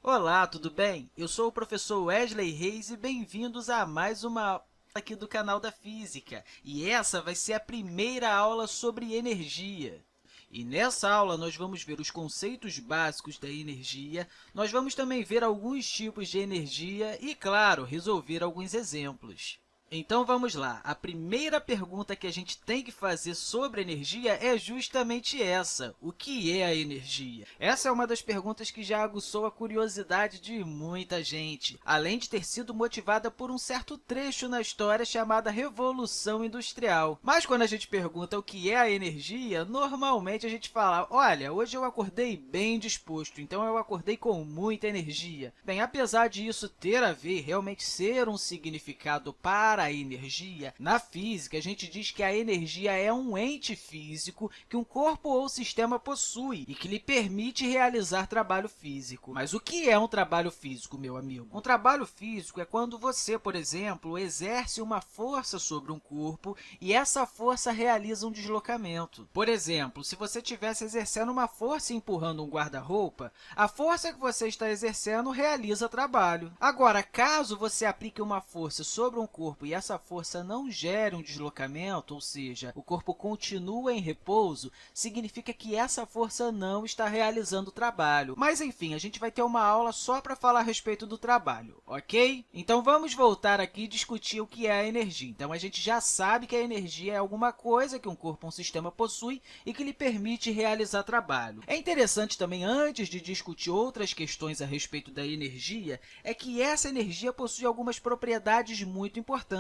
Olá, tudo bem? Eu sou o professor Wesley Reis e bem-vindos a mais uma aula aqui do canal da Física. E essa vai ser a primeira aula sobre energia. E nessa aula, nós vamos ver os conceitos básicos da energia, nós vamos também ver alguns tipos de energia e, claro, resolver alguns exemplos. Então, vamos lá. A primeira pergunta que a gente tem que fazer sobre energia é justamente essa. O que é a energia? Essa é uma das perguntas que já aguçou a curiosidade de muita gente, além de ter sido motivada por um certo trecho na história chamada Revolução Industrial. Mas, quando a gente pergunta o que é a energia, normalmente a gente fala, olha, hoje eu acordei bem disposto, então eu acordei com muita energia. Bem, apesar de isso ter a ver, realmente ser um significado para a energia, na física, a gente diz que a energia é um ente físico que um corpo ou sistema possui e que lhe permite realizar trabalho físico. Mas o que é um trabalho físico, meu amigo? Um trabalho físico é quando você, por exemplo, exerce uma força sobre um corpo e essa força realiza um deslocamento. Por exemplo, se você estivesse exercendo uma força empurrando um guarda-roupa, a força que você está exercendo realiza trabalho. Agora, caso você aplique uma força sobre um corpo e essa força não gere um deslocamento, ou seja, o corpo continua em repouso, significa que essa força não está realizando trabalho. Mas, enfim, a gente vai ter uma aula só para falar a respeito do trabalho, ok? Então, vamos voltar aqui e discutir o que é a energia. Então, a gente já sabe que a energia é alguma coisa que um corpo ou um sistema possui e que lhe permite realizar trabalho. É interessante também, antes de discutir outras questões a respeito da energia, é que essa energia possui algumas propriedades muito importantes.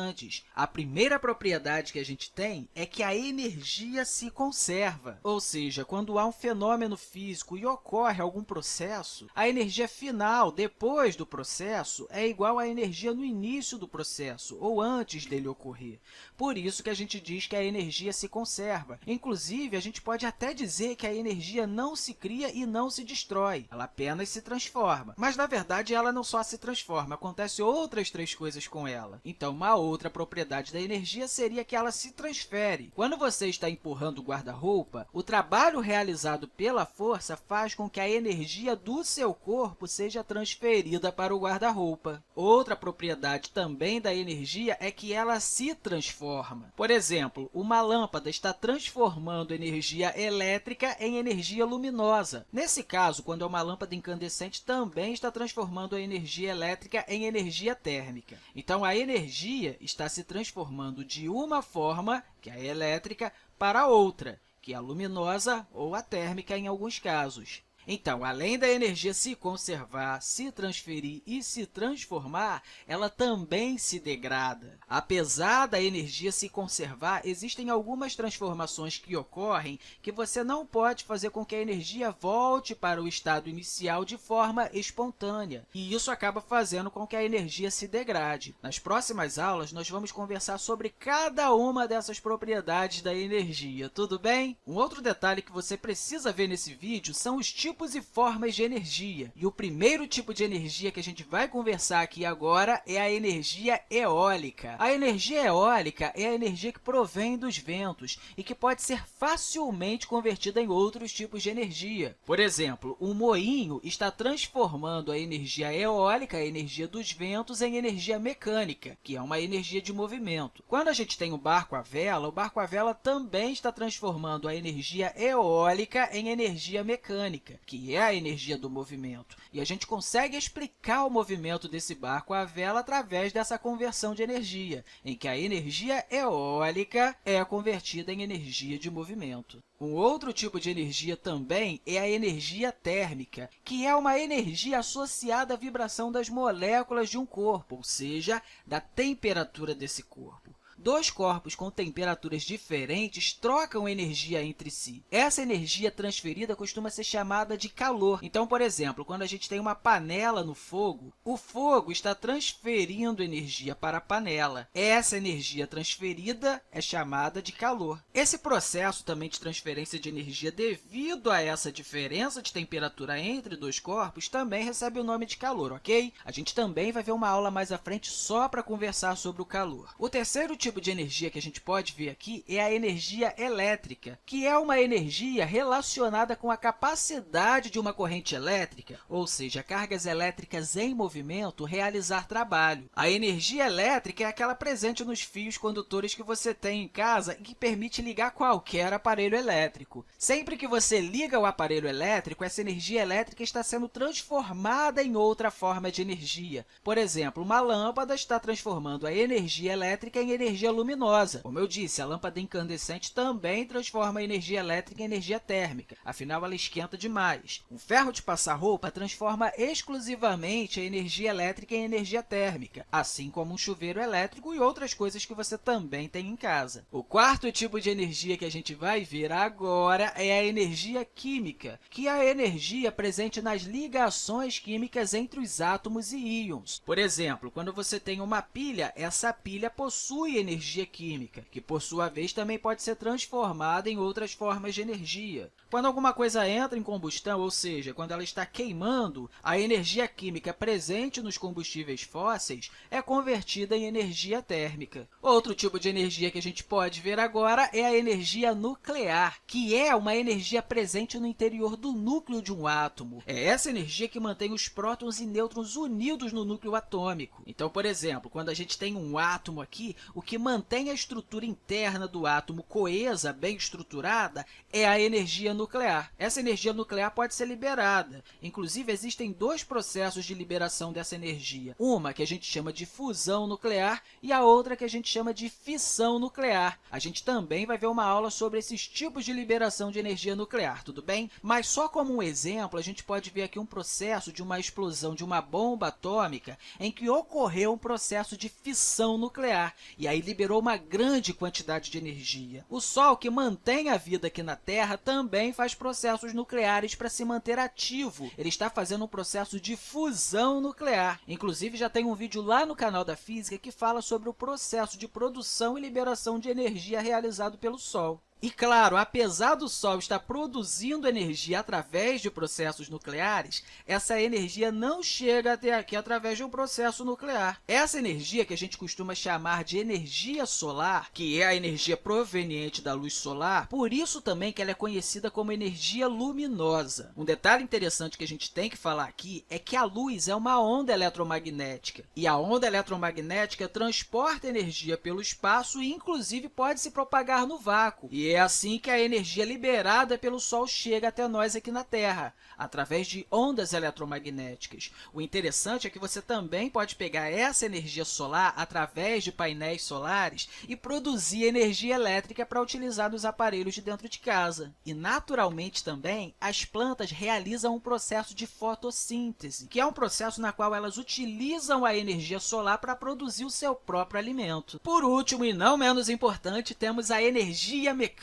A primeira propriedade que a gente tem é que a energia se conserva, ou seja, quando há um fenômeno físico e ocorre algum processo, a energia final, depois do processo, é igual à energia no início do processo ou antes dele ocorrer. Por isso que a gente diz que a energia se conserva. Inclusive, a gente pode até dizer que a energia não se cria e não se destrói, ela apenas se transforma. Mas, na verdade, ela não só se transforma, acontecem outras três coisas com ela. Então, uma outra propriedade da energia seria que ela se transfere. Quando você está empurrando o guarda-roupa, o trabalho realizado pela força faz com que a energia do seu corpo seja transferida para o guarda-roupa. Outra propriedade também da energia é que ela se transforma. Por exemplo, uma lâmpada está transformando energia elétrica em energia luminosa. Nesse caso, quando é uma lâmpada incandescente, também está transformando a energia elétrica em energia térmica. Então, a energia está se transformando de uma forma, que é a elétrica, para outra, que é a luminosa ou a térmica em alguns casos. Então, além da energia se conservar, se transferir e se transformar, ela também se degrada. Apesar da energia se conservar, existem algumas transformações que ocorrem que você não pode fazer com que a energia volte para o estado inicial de forma espontânea, e isso acaba fazendo com que a energia se degrade. Nas próximas aulas, nós vamos conversar sobre cada uma dessas propriedades da energia, tudo bem? Um outro detalhe que você precisa ver nesse vídeo são os tipos e formas de energia. E o primeiro tipo de energia que a gente vai conversar aqui agora é a energia eólica. A energia eólica é a energia que provém dos ventos e que pode ser facilmente convertida em outros tipos de energia. Por exemplo, um moinho está transformando a energia eólica, a energia dos ventos, em energia mecânica, que é uma energia de movimento. Quando a gente tem o barco à vela também está transformando a energia eólica em energia mecânica, que é a energia do movimento. E a gente consegue explicar o movimento desse barco à vela através dessa conversão de energia, em que a energia eólica é convertida em energia de movimento. Um outro tipo de energia também é a energia térmica, que é uma energia associada à vibração das moléculas de um corpo, ou seja, da temperatura desse corpo. Dois corpos com temperaturas diferentes trocam energia entre si. Essa energia transferida costuma ser chamada de calor. Então, por exemplo, quando a gente tem uma panela no fogo, o fogo está transferindo energia para a panela. Essa energia transferida é chamada de calor. Esse processo também de transferência de energia devido a essa diferença de temperatura entre dois corpos também recebe o nome de calor, ok? A gente também vai ver uma aula mais à frente só para conversar sobre o calor. O terceiro tipo de energia que a gente pode ver aqui é a energia elétrica, que é uma energia relacionada com a capacidade de uma corrente elétrica, ou seja, cargas elétricas em movimento, realizar trabalho. A energia elétrica é aquela presente nos fios condutores que você tem em casa e que permite ligar qualquer aparelho elétrico. Sempre que você liga o aparelho elétrico, essa energia elétrica está sendo transformada em outra forma de energia. Por exemplo, uma lâmpada está transformando a energia elétrica em energia luminosa. Como eu disse, a lâmpada incandescente também transforma a energia elétrica em energia térmica, afinal ela esquenta demais. Um ferro de passar roupa transforma exclusivamente a energia elétrica em energia térmica, assim como um chuveiro elétrico e outras coisas que você também tem em casa. O quarto tipo de energia que a gente vai ver agora é a energia química, que é a energia presente nas ligações químicas entre os átomos e íons. Por exemplo, quando você tem uma pilha, essa pilha possui energia química, que por sua vez também pode ser transformada em outras formas de energia. Quando alguma coisa entra em combustão, ou seja, quando ela está queimando, a energia química presente nos combustíveis fósseis é convertida em energia térmica. Outro tipo de energia que a gente pode ver agora é a energia nuclear, que é uma energia presente no interior do núcleo de um átomo. É essa energia que mantém os prótons e nêutrons unidos no núcleo atômico. Então, por exemplo, quando a gente tem um átomo aqui, o que mantém a estrutura interna do átomo coesa, bem estruturada, é a energia nuclear. Essa energia nuclear pode ser liberada. Inclusive, existem dois processos de liberação dessa energia. Uma que a gente chama de fusão nuclear e a outra que a gente chama de fissão nuclear. A gente também vai ver uma aula sobre esses tipos de liberação de energia nuclear, tudo bem? Mas só como um exemplo, a gente pode ver aqui um processo de uma explosão de uma bomba atômica em que ocorreu um processo de fissão nuclear e aí liberou uma grande quantidade de energia. O Sol, que mantém a vida aqui na Terra, também faz processos nucleares para se manter ativo. Ele está fazendo um processo de fusão nuclear. Inclusive, já tem um vídeo lá no canal da Física que fala sobre o processo de produção e liberação de energia realizado pelo Sol. E, claro, apesar do Sol estar produzindo energia através de processos nucleares, essa energia não chega até aqui através de um processo nuclear. Essa energia, que a gente costuma chamar de energia solar, que é a energia proveniente da luz solar, por isso também que ela é conhecida como energia luminosa. Um detalhe interessante que a gente tem que falar aqui é que a luz é uma onda eletromagnética, e a onda eletromagnética transporta energia pelo espaço e, inclusive, pode se propagar no vácuo. E é assim que a energia liberada pelo Sol chega até nós aqui na Terra, através de ondas eletromagnéticas. O interessante é que você também pode pegar essa energia solar através de painéis solares e produzir energia elétrica para utilizar nos aparelhos de dentro de casa. E, naturalmente, também, as plantas realizam um processo de fotossíntese, que é um processo na qual elas utilizam a energia solar para produzir o seu próprio alimento. Por último, e não menos importante, temos a energia mecânica,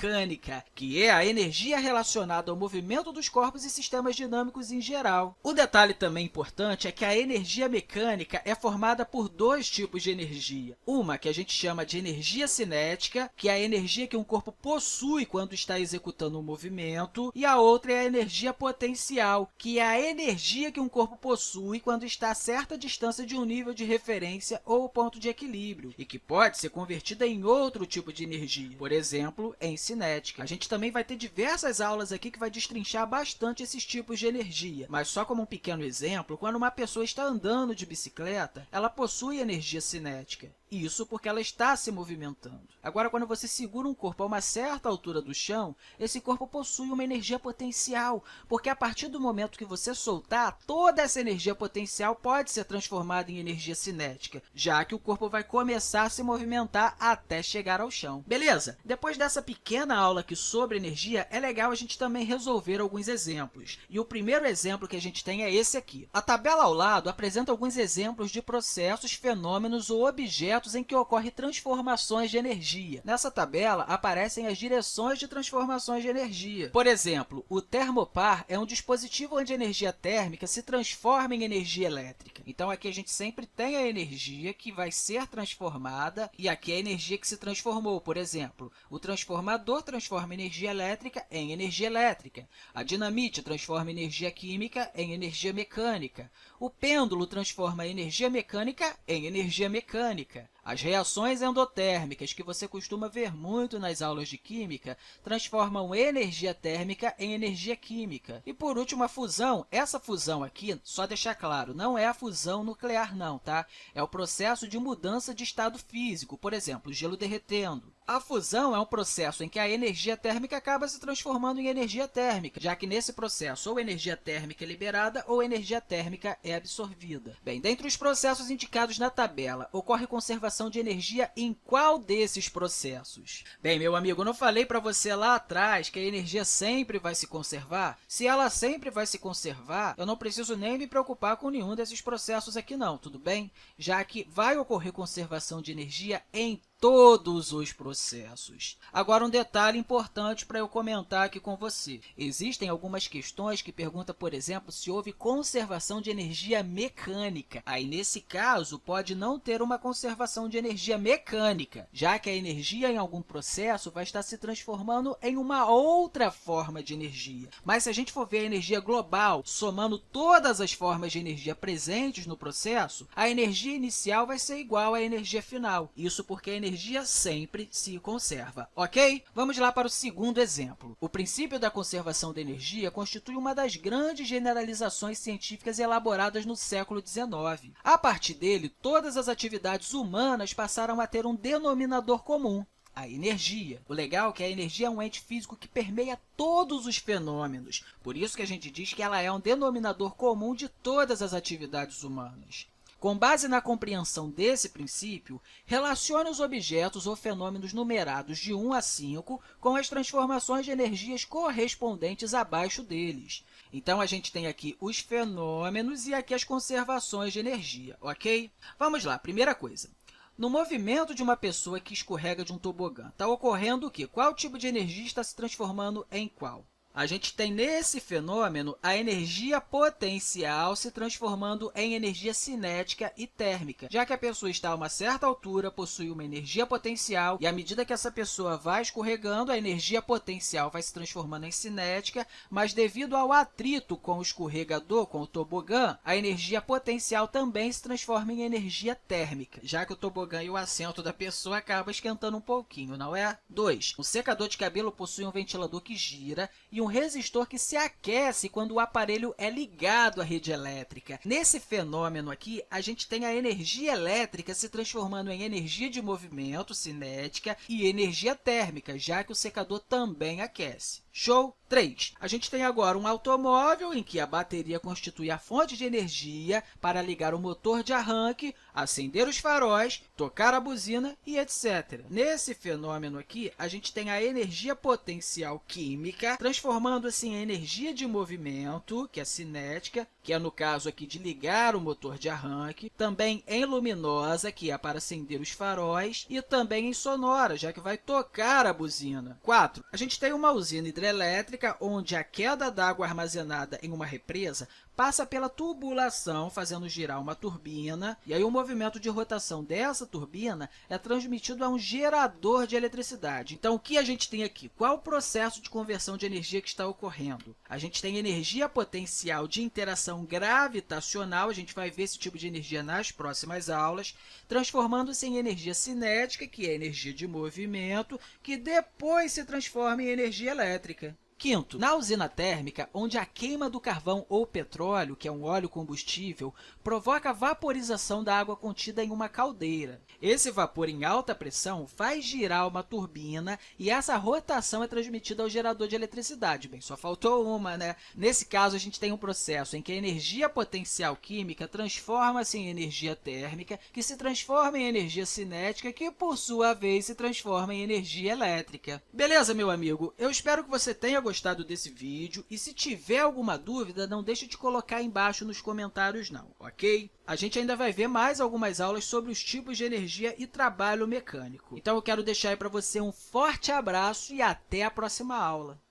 que é a energia relacionada ao movimento dos corpos e sistemas dinâmicos em geral. O detalhe também importante é que a energia mecânica é formada por dois tipos de energia. Uma que a gente chama de energia cinética, que é a energia que um corpo possui quando está executando um movimento, e a outra é a energia potencial, que é a energia que um corpo possui quando está a certa distância de um nível de referência ou ponto de equilíbrio, e que pode ser convertida em outro tipo de energia, por exemplo, em cinética. A gente também vai ter diversas aulas aqui que vai destrinchar bastante esses tipos de energia, mas só como um pequeno exemplo, quando uma pessoa está andando de bicicleta, ela possui energia cinética. Isso porque ela está se movimentando. Agora, quando você segura um corpo a uma certa altura do chão, esse corpo possui uma energia potencial, porque a partir do momento que você soltar, toda essa energia potencial pode ser transformada em energia cinética, já que o corpo vai começar a se movimentar até chegar ao chão. Beleza? Depois dessa pequena aula aqui sobre energia, é legal a gente também resolver alguns exemplos. E o primeiro exemplo que a gente tem é esse aqui. A tabela ao lado apresenta alguns exemplos de processos, fenômenos ou objetos em que ocorrem transformações de energia. Nessa tabela aparecem as direções de transformações de energia. Por exemplo, o termopar é um dispositivo onde a energia térmica se transforma em energia elétrica. Então, aqui a gente sempre tem a energia que vai ser transformada e aqui a energia que se transformou. Por exemplo, o transformador transforma energia elétrica em energia elétrica. A dinamite transforma energia química em energia mecânica. O pêndulo transforma energia mecânica em energia mecânica. As reações endotérmicas, que você costuma ver muito nas aulas de química, transformam energia térmica em energia química. E, por último, a fusão. Essa fusão aqui, só deixar claro, não é a fusão nuclear, não, tá? É o processo de mudança de estado físico, por exemplo, gelo derretendo. A fusão é um processo em que a energia térmica acaba se transformando em energia térmica, já que nesse processo ou energia térmica é liberada ou energia térmica é absorvida. Bem, dentre os processos indicados na tabela, ocorre conservação de energia em qual desses processos? Bem, meu amigo, eu não falei para você lá atrás que a energia sempre vai se conservar? Se ela sempre vai se conservar, eu não preciso nem me preocupar com nenhum desses processos aqui não, tudo bem? Já que vai ocorrer conservação de energia em todos os processos. Agora, um detalhe importante para eu comentar aqui com você. Existem algumas questões que perguntam, por exemplo, se houve conservação de energia mecânica. Aí, nesse caso, pode não ter uma conservação de energia mecânica, já que a energia em algum processo vai estar se transformando em uma outra forma de energia. Mas se a gente for ver a energia global, somando todas as formas de energia presentes no processo, a energia inicial vai ser igual à energia final. Isso porque a energia sempre se conserva, ok? Vamos lá para o segundo exemplo. O princípio da conservação da energia constitui uma das grandes generalizações científicas elaboradas no século XIX. A partir dele, todas as atividades humanas passaram a ter um denominador comum: a energia. O legal é que a energia é um ente físico que permeia todos os fenômenos. Por isso que a gente diz que ela é um denominador comum de todas as atividades humanas. Com base na compreensão desse princípio, relacione os objetos ou fenômenos numerados de 1 a 5 com as transformações de energias correspondentes abaixo deles. Então, a gente tem aqui os fenômenos e aqui as conservações de energia, ok? Vamos lá, primeira coisa. No movimento de uma pessoa que escorrega de um tobogã, está ocorrendo o quê? Qual tipo de energia está se transformando em qual? A gente tem nesse fenômeno a energia potencial se transformando em energia cinética e térmica, já que a pessoa está a uma certa altura, possui uma energia potencial, e à medida que essa pessoa vai escorregando, a energia potencial vai se transformando em cinética, mas devido ao atrito com o escorregador, com o tobogã, a energia potencial também se transforma em energia térmica, já que o tobogã e o assento da pessoa acabam esquentando um pouquinho, não é? 2. Um secador de cabelo possui um ventilador que gira e um resistor que se aquece quando o aparelho é ligado à rede elétrica. Nesse fenômeno aqui, a gente tem a energia elétrica se transformando em energia de movimento, cinética, e energia térmica, já que o secador também aquece. Show? 3. A gente tem agora um automóvel em que a bateria constitui a fonte de energia para ligar o motor de arranque, acender os faróis, tocar a buzina e etc. Nesse fenômeno aqui, a gente tem a energia potencial química transformando-se em energia de movimento, que é cinética, que é no caso aqui de ligar o motor de arranque, também em luminosa, que é para acender os faróis, e também em sonora, já que vai tocar a buzina. 4. A gente tem uma usina hidrelétrica onde a queda d'água armazenada em uma represa passa pela tubulação, fazendo girar uma turbina, e aí o movimento de rotação dessa turbina é transmitido a um gerador de eletricidade. Então, o que a gente tem aqui? Qual o processo de conversão de energia que está ocorrendo? A gente tem energia potencial de interação gravitacional, a gente vai ver esse tipo de energia nas próximas aulas, transformando-se em energia cinética, que é energia de movimento, que depois se transforma em energia elétrica. 5º, na usina térmica, onde a queima do carvão ou petróleo, que é um óleo combustível, provoca a vaporização da água contida em uma caldeira. Esse vapor em alta pressão faz girar uma turbina e essa rotação é transmitida ao gerador de eletricidade. Bem, só faltou uma, né? Nesse caso, a gente tem um processo em que a energia potencial química transforma-se em energia térmica, que se transforma em energia cinética, que, por sua vez, se transforma em energia elétrica. Beleza, meu amigo? Eu espero que você tenha gostado desse vídeo e se tiver alguma dúvida, não deixe de colocar aí embaixo nos comentários não, ok? A gente ainda vai ver mais algumas aulas sobre os tipos de energia e trabalho mecânico. Então eu quero deixar aí para você um forte abraço e até a próxima aula.